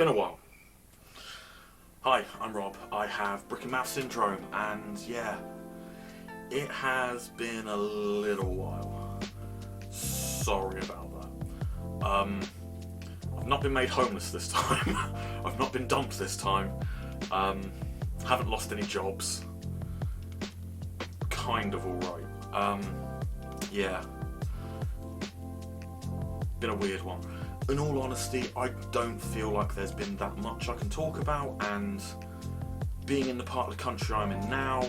been a while. Hi, I'm Rob. I have brick and math syndrome, and yeah, it has been a little while. Sorry about that. I've not been made homeless this time. I've not been dumped this time. Haven't lost any jobs. Kind of alright. Yeah. Been a weird one. In all honesty, I don't feel like there's been that much I can talk about, and being in the part of the country I'm in now,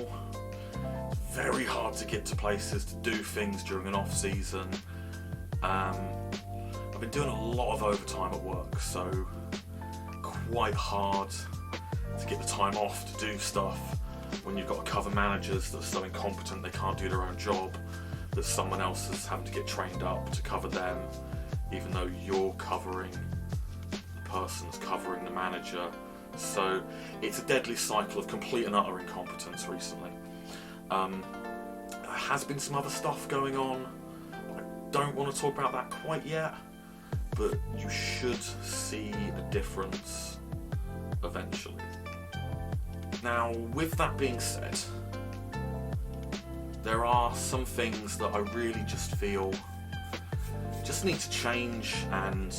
it's very hard to get to places to do things during an off season. I've been doing a lot of overtime at work, so quite hard to get the time off to do stuff when you've got to cover managers that are so incompetent they can't do their own job, that someone else is having to get trained up to cover them, even though you're covering the person that's covering the manager. So it's a deadly cycle of complete and utter incompetence recently. There has been some other stuff going on. I don't want to talk about that quite yet, but you should see a difference eventually. Now, with that being said, there are some things that I really just feel just need to change and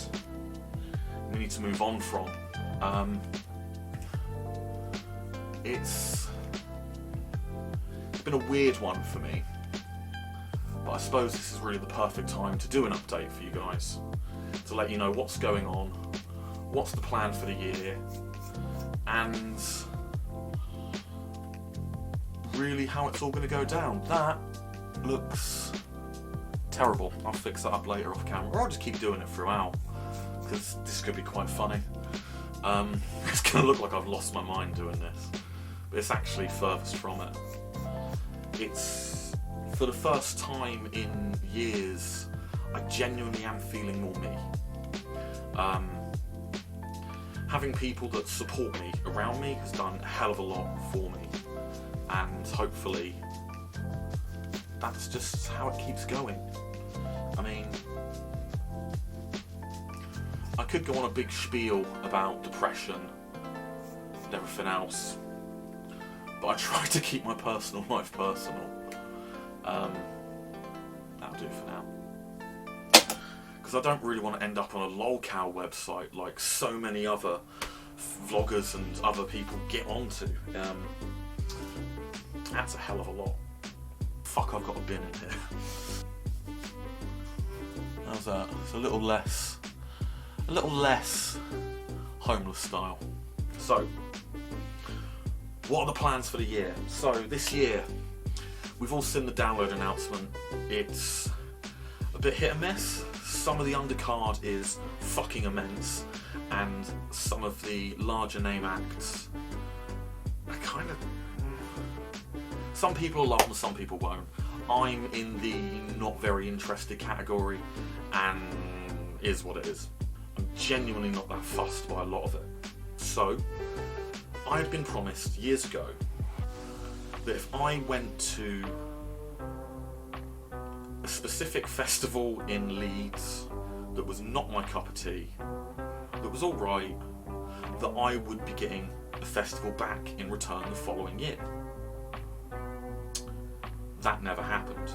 we need to move on from. It's been a weird one for me, but I suppose this is really the perfect time to do an update for you guys, to let you know what's going on, what's the plan for the year, and really how it's all going to go down. That looks terrible. I'll fix that up later off camera, or I'll just keep doing it throughout, because this could be quite funny. It's going to look like I've lost my mind doing this, but it's actually furthest from it. It's, for the first time in years, I genuinely am feeling more me. Having people that support me around me has done a hell of a lot for me, and hopefully that's just how it keeps going. I mean, I could go on a big spiel about depression and everything else, but I try to keep my personal life personal. That'll do for now. Because I don't really want to end up on a lolcow website like so many other vloggers and other people get onto. That's a hell of a lot. Fuck, I've got a bin in here. How's that? It's a little less homeless style. So, what are the plans for the year? So this year, we've all seen the download announcement. It's a bit hit and miss. Some of the undercard is fucking immense, and some of the larger name acts are kind of... Some people will love them, some people won't. I'm in the not very interested category, and is what it is. I'm genuinely not that fussed by a lot of it. So, I had been promised years ago that if I went to a specific festival in Leeds that was not my cup of tea, that was alright, that I would be getting the festival back in return the following year. That never happened.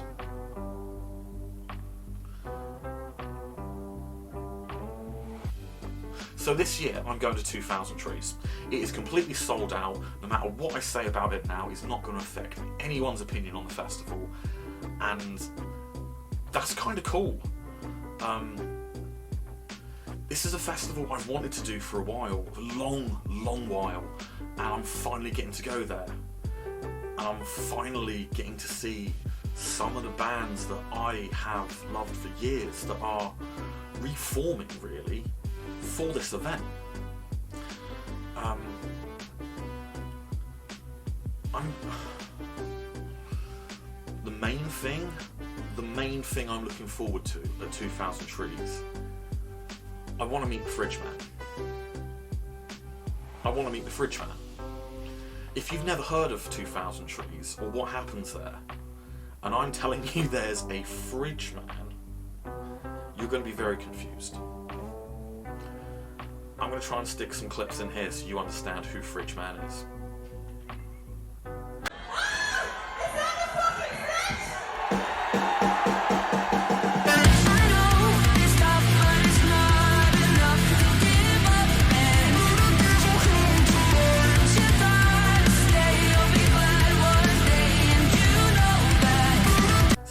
So this year I'm going to 2,000 Trees. It is completely sold out. No matter what I say about it now, it's not going to affect anyone's opinion on the festival, and that's kind of cool. This is a festival I've wanted to do for a while, a long while, and I'm finally getting to go there. And I'm finally getting to see some of the bands that I have loved for years that are reforming, really, for this event. The main thing I'm looking forward to at 2,000 Trees, I want to meet the Fridge Man. I want to meet the Fridge Man. If you've never heard of 2,000 Trees or what happens there, and I'm telling you there's a Fridge Man, you're going to be very confused. I'm going to try and stick some clips in here so you understand who Fridge Man is.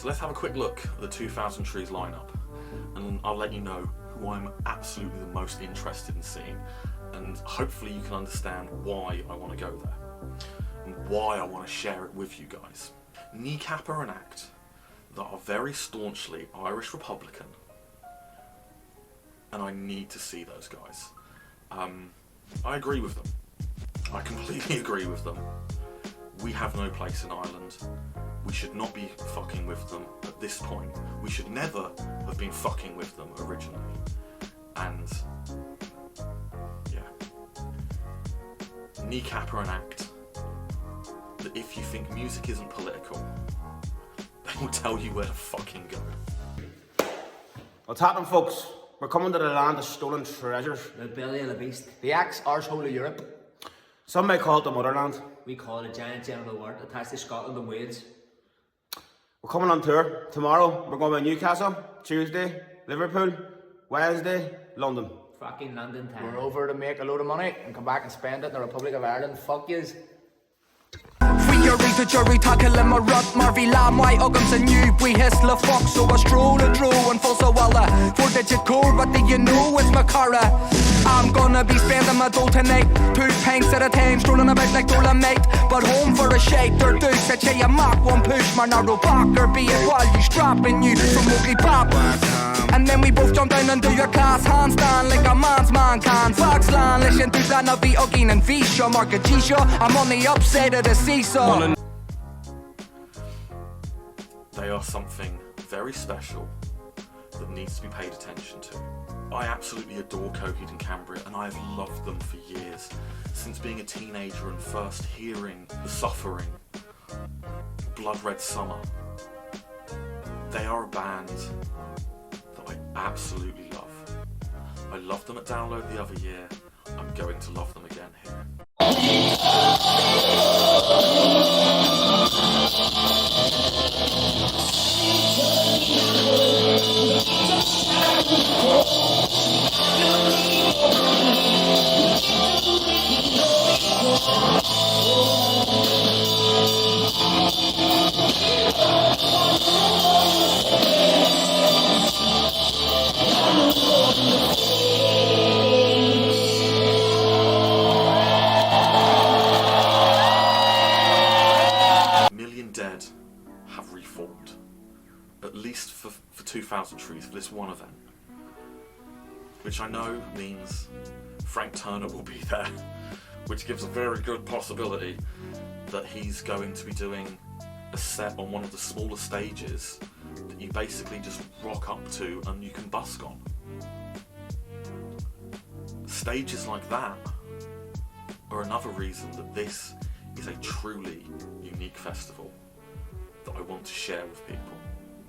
Let's have a quick look at the 2000 Trees lineup, and I'll let you know who I'm absolutely the most interested in seeing, and hopefully you can understand why I want to go there and why I want to share it with you guys. Kneecap are an act that are very staunchly Irish Republican, and I need to see those guys. I agree with them. I completely agree with them. We have no place in Ireland. We should not be fucking with them at this point. We should never have been fucking with them originally. And yeah, Kneecap are an act that if you think music isn't political, they will tell you where to fucking go. What's happening, folks? We're coming to the land of stolen treasures. The belly of the beast. The ex-arsehole of Europe. Some may call it the motherland. We call it a giant genital word attached to Scotland and Wales. We're coming on tour. Tomorrow, we're going to Newcastle. Tuesday, Liverpool. Wednesday, London. Fucking London town. We're over to make a load of money and come back and spend it in the Republic of Ireland. Fuck yous. Jury to jury tackle him a rut Marvy Lamb White Uggams and you we hissle fuck so a stroll and drew and full so walla 4-digit code but do you know it's my cara I'm gonna be spending my dough tonight 2 pints at a time strolling about like Dolomite but home for a shake they're dukes that say you mark one push my narrow back or be it while you strapping you from Mowgli Pop and then we both jump down and do your class handstand like a man's man can Foxland listen to that Navi Uggin and Visha Market G-Show I'm on the upside of the seesaw. They are something very special that needs to be paid attention to. I absolutely adore Coheed and Cambria and I've loved them for years. Since being a teenager and first hearing The Suffering, Blood Red Summer. They are a band that I absolutely love. I loved them at Download the other year. I'm going to love them again here. Dead have reformed, at least for 2000 Trees, for this one event, which I know means Frank Turner will be there, which gives a very good possibility that he's going to be doing a set on one of the smaller stages that you basically just rock up to and you can busk on. Stages like that are another reason that this is a truly unique festival that I want to share with people.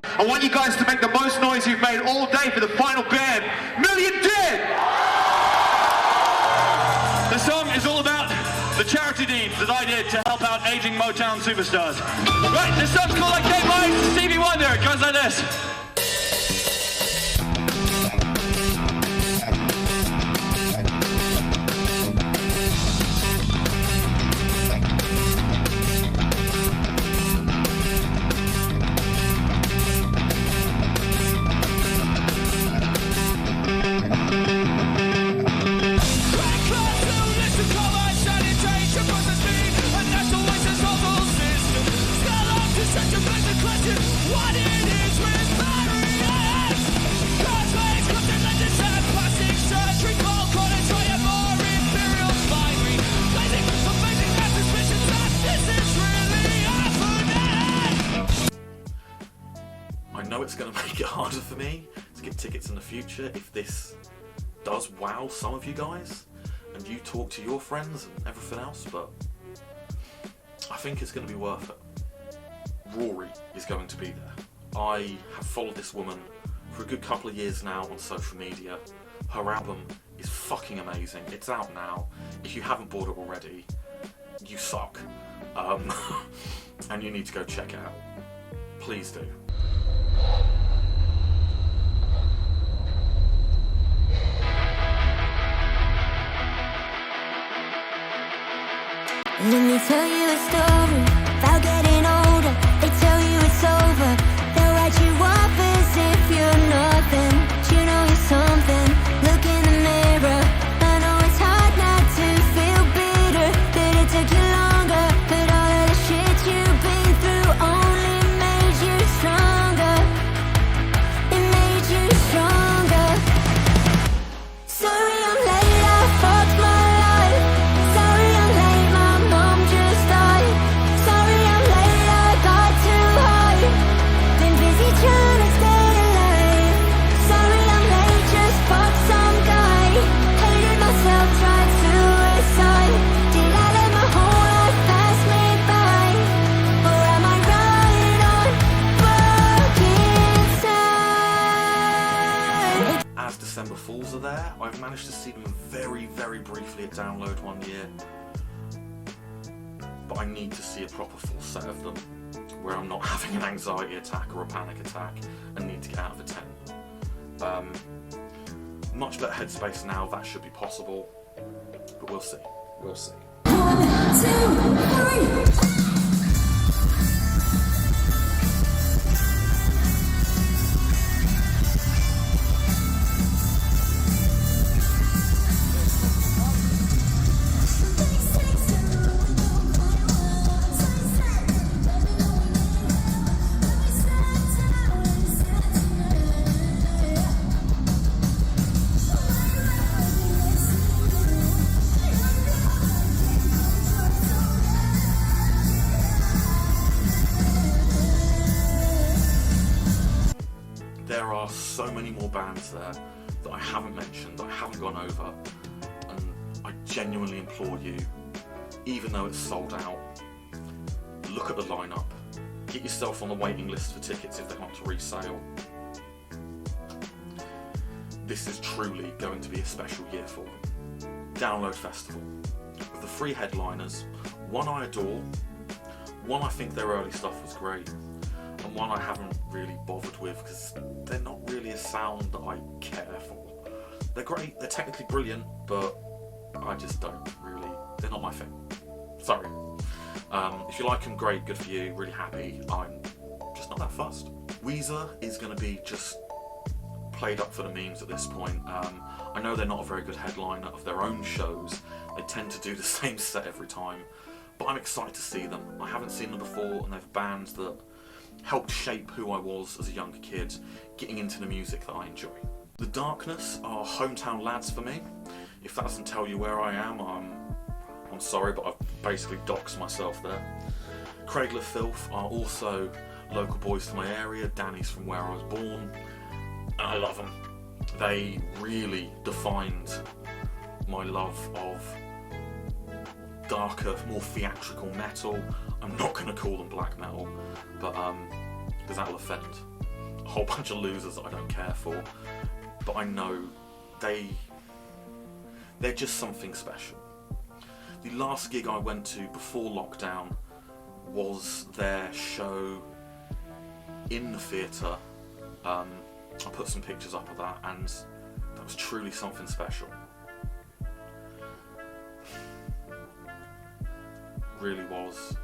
I want you guys to make the most noise you've made all day for the final band, Million Dead! The song is all about the charity deeds that I did to help out aging Motown superstars. Right, this song's called Like Dead Mice, Stevie Wonder, it goes like this. It's going to make it harder for me to get tickets in the future if this does wow some of you guys and you talk to your friends and everything else, but I think it's going to be worth it. Rory is going to be there. I have followed this woman for a good couple of years now on social media. Her album is fucking amazing. It's out now. If you haven't bought it already, you suck. And you need to go check it out. Please do. Let me tell you a story about getting older. They tell you it's over. They'll write you up as if you're nothing. But you know you're something. Look in the mirror. I know it's hard not to feel bitter that it took you longer. But all of the shit you've been through only made you stronger. It made you stronger. Sorry I'm late, I fucked my life. Sorry I'm late, my mom just died. Sorry I'm late, I got too high. Been busy trying to stay alive. Sorry I'm late, just fucked some guy. Hated myself, tried suicide. Did I let my whole life pass me by? Or am I riding on broken side? As December Fools are there, I've managed to see them very, very briefly at Download one year. But I need to see a proper full set of them, where I'm not having an anxiety attack or a panic attack and need to get out of a tent. Much better headspace now, that should be possible, but we'll see. We'll see. 1, 2, 3. There are so many more bands there that I haven't mentioned, that I haven't gone over, and I genuinely implore you, even though it's sold out, look at the lineup, get yourself on the waiting list for tickets if they're not to resale. This is truly going to be a special year for them. Download Festival, with the 3 headliners, one I adore, one I think their early stuff was great, and one I haven't really bothered with because they're not really a sound that I care for. They're great, they're technically brilliant, but I just don't really, they're not my thing. Sorry. If you like them, great, good for you, really happy. I'm just not that fussed. Weezer is going to be just played up for the memes at this point. I know they're not a very good headliner of their own shows. They tend to do the same set every time, but I'm excited to see them. I haven't seen them before, and they're bands that helped shape who I was as a younger kid, getting into the music that I enjoy. The Darkness are hometown lads for me. If that doesn't tell you where I am, I'm sorry, but I've basically doxed myself there. Craigler Filth are also local boys to my area. Danny's from where I was born, and I love them. They really defined my love of darker, more theatrical metal. I'm not going to call them black metal, but because that'll offend a whole bunch of losers that I don't care for. But I know they're just something special. The last gig I went to before lockdown was their show in the theatre. I put some pictures up of that, and that was truly something special. Really was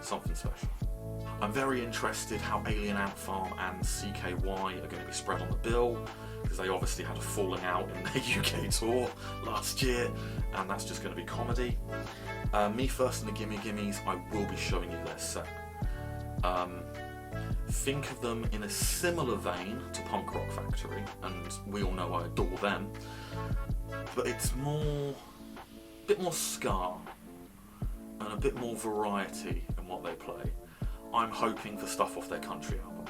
something special. I'm very interested how Alien Ant Farm and CKY are going to be spread on the bill, because they obviously had a falling out in their UK tour last year, and that's just going to be comedy. Me First and the Gimme Gimmes, I will be showing you their set. Think of them in a similar vein to Punk Rock Factory, and we all know I adore them, but it's a bit more ska and a bit more variety in what they play. I'm hoping for stuff off their country album.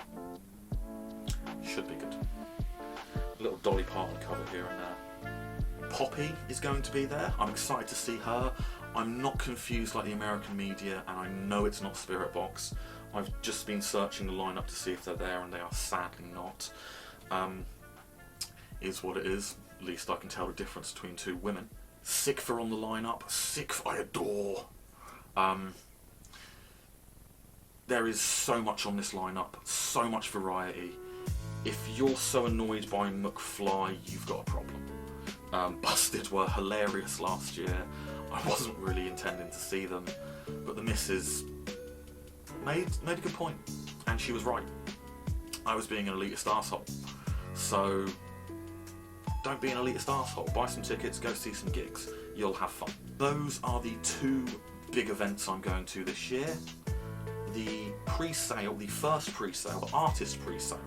Should be good. A little Dolly Parton cover here and there. Poppy is going to be there. I'm excited to see her. I'm not confused like the American media, and I know it's not Spirit Box. I've just been searching the lineup to see if they're there, and they are sadly not. Is what it is. At least I can tell the difference between two women. Sikfa on the lineup. Sikfa I adore. There is so much on this lineup, so much variety. If you're so annoyed by McFly, you've got a problem. Busted were hilarious last year. I wasn't really intending to see them, but the missus made a good point, and she was right. I was being an elitist arsehole. So don't be an elitist arsehole. Buy some tickets, go see some gigs. You'll have fun. Those are the two big events I'm going to this year. The pre-sale, the first pre-sale, the artist pre-sale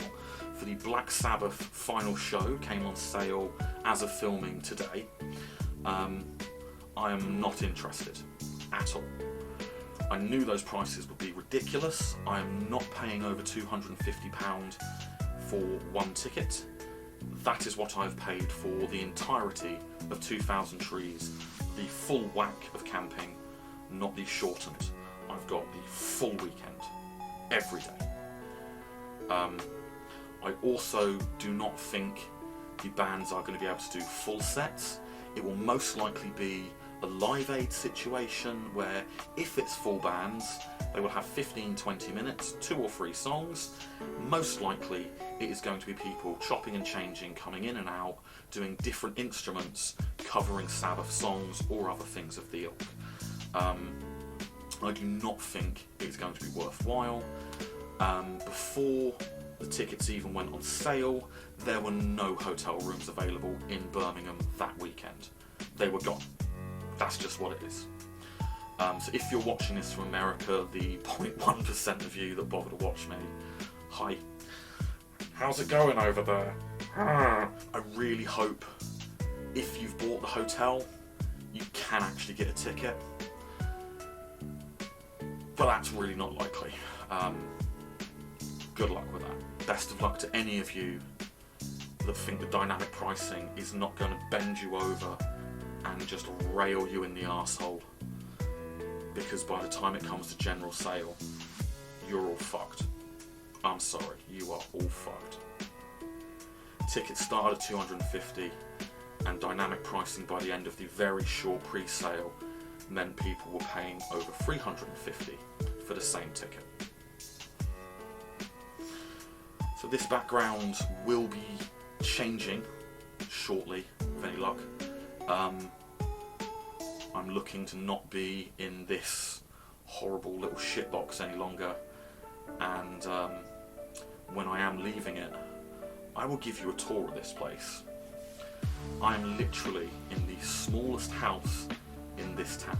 for the Black Sabbath final show came on sale as of filming today. I am not interested at all. I knew those prices would be ridiculous. I am not paying over £250 for one ticket. That is what I've paid for the entirety of 2000 Trees, the full whack of camping, not the shortened. I've got the full weekend, every day. I also do not think the bands are going to be able to do full sets. It will most likely be a Live Aid situation where, if it's full bands, they will have 15-20 minutes, 2 or 3 songs. Most likely it is going to be people chopping and changing, coming in and out, doing different instruments, covering Sabbath songs or other things of the ilk. I do not think it's going to be worthwhile. Before the tickets even went on sale, there were no hotel rooms available in Birmingham that weekend. They were gone. That's just what it is. So if you're watching this from America, the 0.1% of you that bother to watch me, hi. How's it going over there? I really hope if you've bought the hotel, you can actually get a ticket. But that's really not likely. Good luck with that. Best of luck to any of you that think the dynamic pricing is not going to bend you over and just rail you in the arsehole. Because by the time it comes to general sale, you're all fucked. I'm sorry, you are all fucked. Tickets start at $250, and dynamic pricing by the end of the very short pre-sale meant people were paying over $350 for the same ticket. So this background will be changing shortly, with any luck. I'm looking to not be in this horrible little shitbox any longer, and when I am leaving it, I will give you a tour of this place. I am literally in the smallest house in this town.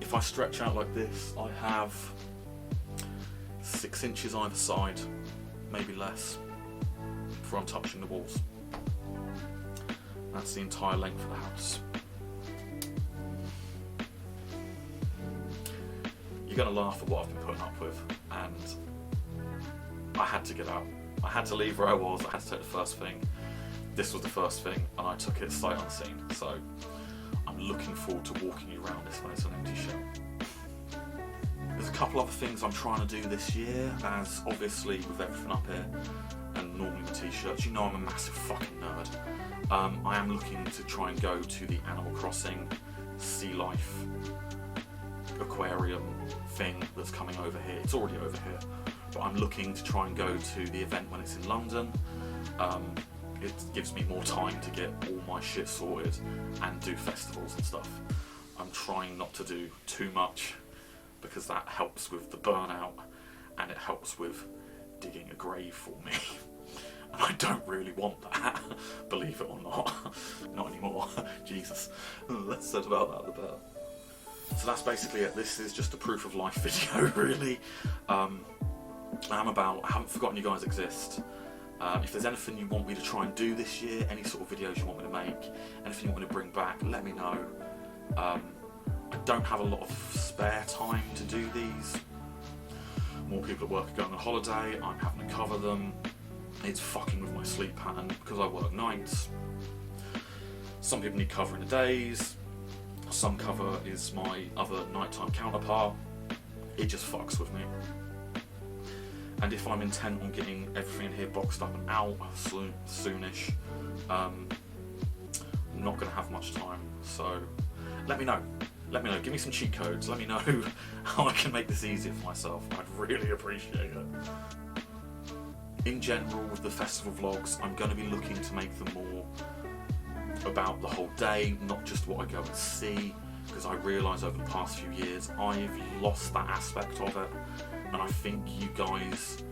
If I stretch out like this, I have 6 inches either side, maybe less, before I'm touching the walls. That's the entire length of the house. You're going to laugh at what I've been putting up with, and I had to get out. I had to leave where I was, I had to take the first thing. This was the first thing, and I took it sight unseen, so I'm looking forward to walking you around this when it's an empty shell. There's a couple other things I'm trying to do this year, as obviously with everything up here, and normally the t-shirts, you know I'm a massive fucking nerd. I am looking to try and go to the Animal Crossing Sea Life aquarium thing that's coming over here. It's already over here, but I'm looking to try and go to the event when it's in London. It gives me more time to get all my shit sorted and do festivals and stuff. I'm trying not to do too much because that helps with the burnout and it helps with digging a grave for me. And I don't really want that, believe it or not. Not anymore. Jesus. Less said about that, the better. So that's basically it. This is just a proof of life video, really. I haven't forgotten you guys exist. If there's anything you want me to try and do this year, any sort of videos you want me to make, anything you want me to bring back, let me know. I don't have a lot of spare time to do these. More people at work are going on holiday, I'm having to cover them. It's fucking with my sleep pattern because I work nights. Some people need cover in the days. Some cover is my other nighttime counterpart. It just fucks with me. and if I'm intent on getting everything in here boxed up and out soonish, I'm not going to have much time. So let me know. Let me know. Give me some cheat codes. Let me know how I can make this easier for myself. I'd really appreciate it. In general, with the festival vlogs, I'm going to be looking to make them more about the whole day, not just what I go and see, because I realise over the past few years I've lost that aspect of it, and I think you guys,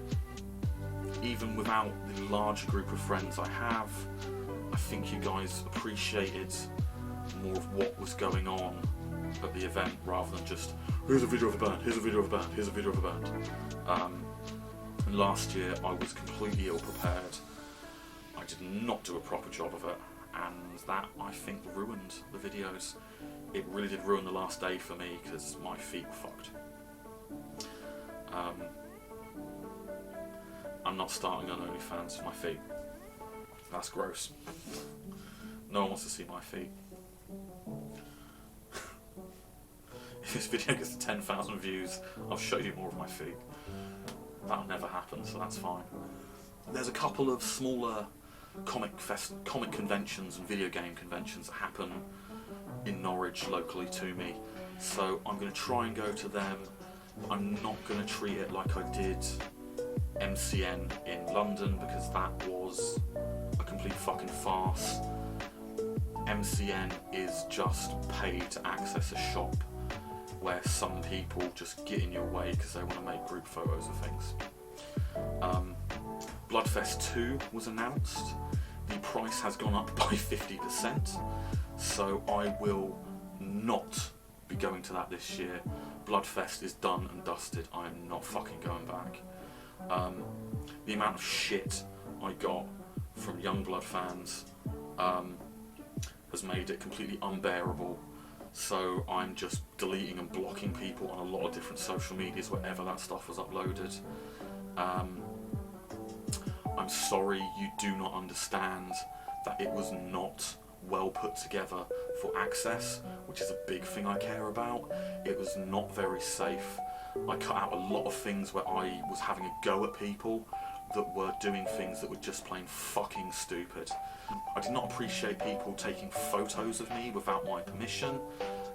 even without the large group of friends I have, I think you guys appreciated more of what was going on at the event, rather than just, here's a video of a band, here's a video of a band, here's a video of a band. And last year I was completely ill prepared. I did not do a proper job of it, and that, I think, ruined the videos. It really did ruin the last day for me, because my feet were fucked. I'm not starting on OnlyFans for my feet. That's gross. No one wants to see my feet. If this video gets to 10,000 views, I'll show you more of my feet. That'll never happen, so that's fine. There's a couple of smaller comic conventions and video game conventions that happen in Norwich locally to me, so I'm going to try and go to them. I'm not going to treat it like I did MCN in London, because that was a complete fucking farce. MCN is just paid to access a shop where some people just get in your way because they want to make group photos of things. BludFest 2 was announced. The price has gone up by 50%, so I will not be going to that this year. BludFest is done and dusted. I am not fucking going back. The amount of shit I got from young Blood fans has made it completely unbearable. So I'm just deleting and blocking people on a lot of different social medias wherever that stuff was uploaded. I'm sorry you do not understand that it was not well put together for access, which is a big thing I care about. It was not very safe. I cut out a lot of things where I was having a go at people that were doing things that were just plain fucking stupid. I did not appreciate people taking photos of me without my permission,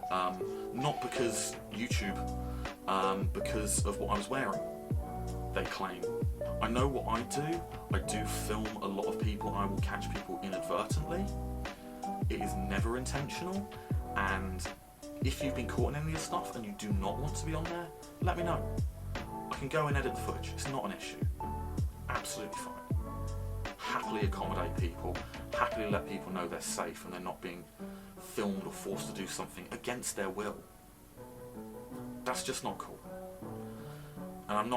not because YouTube, because of what I was wearing, they claim. I know what I do. I do film a lot of people. I will catch people inadvertently. It is never intentional, and if you've been caught in any of this stuff and you do not want to be on there, let me know. I can go and edit the footage. It's not an issue. Absolutely fine. Happily accommodate people, happily let people know they're safe and they're not being filmed or forced to do something against their will. That's just not cool. And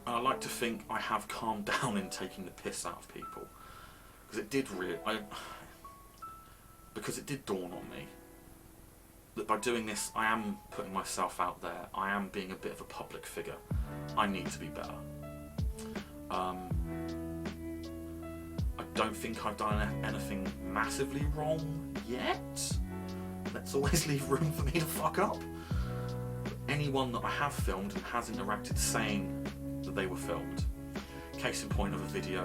I like to think I have calmed down in taking the piss out of people, because it did dawn on me that by doing this I am putting myself out there. I am being a bit of a public figure. I need to be better. I don't think I've done anything massively wrong yet. Let's always leave room for me to fuck up. But anyone that I have filmed and has interacted saying that they were filmed, case in point of a video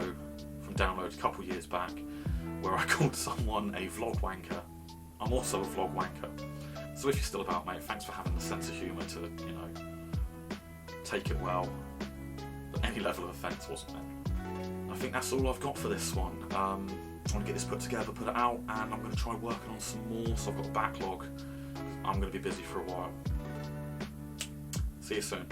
from Download a couple years back where I called someone a vlog wanker. I'm also a vlog wanker. So if you're still about, mate, thanks for having the sense of humour to, you know, take it well. But any level of offence wasn't meant. I think that's all I've got for this one. I want to get this put together, put it out, and I'm going to try working on some more, so I've got a backlog. I'm going to be busy for a while. See you soon.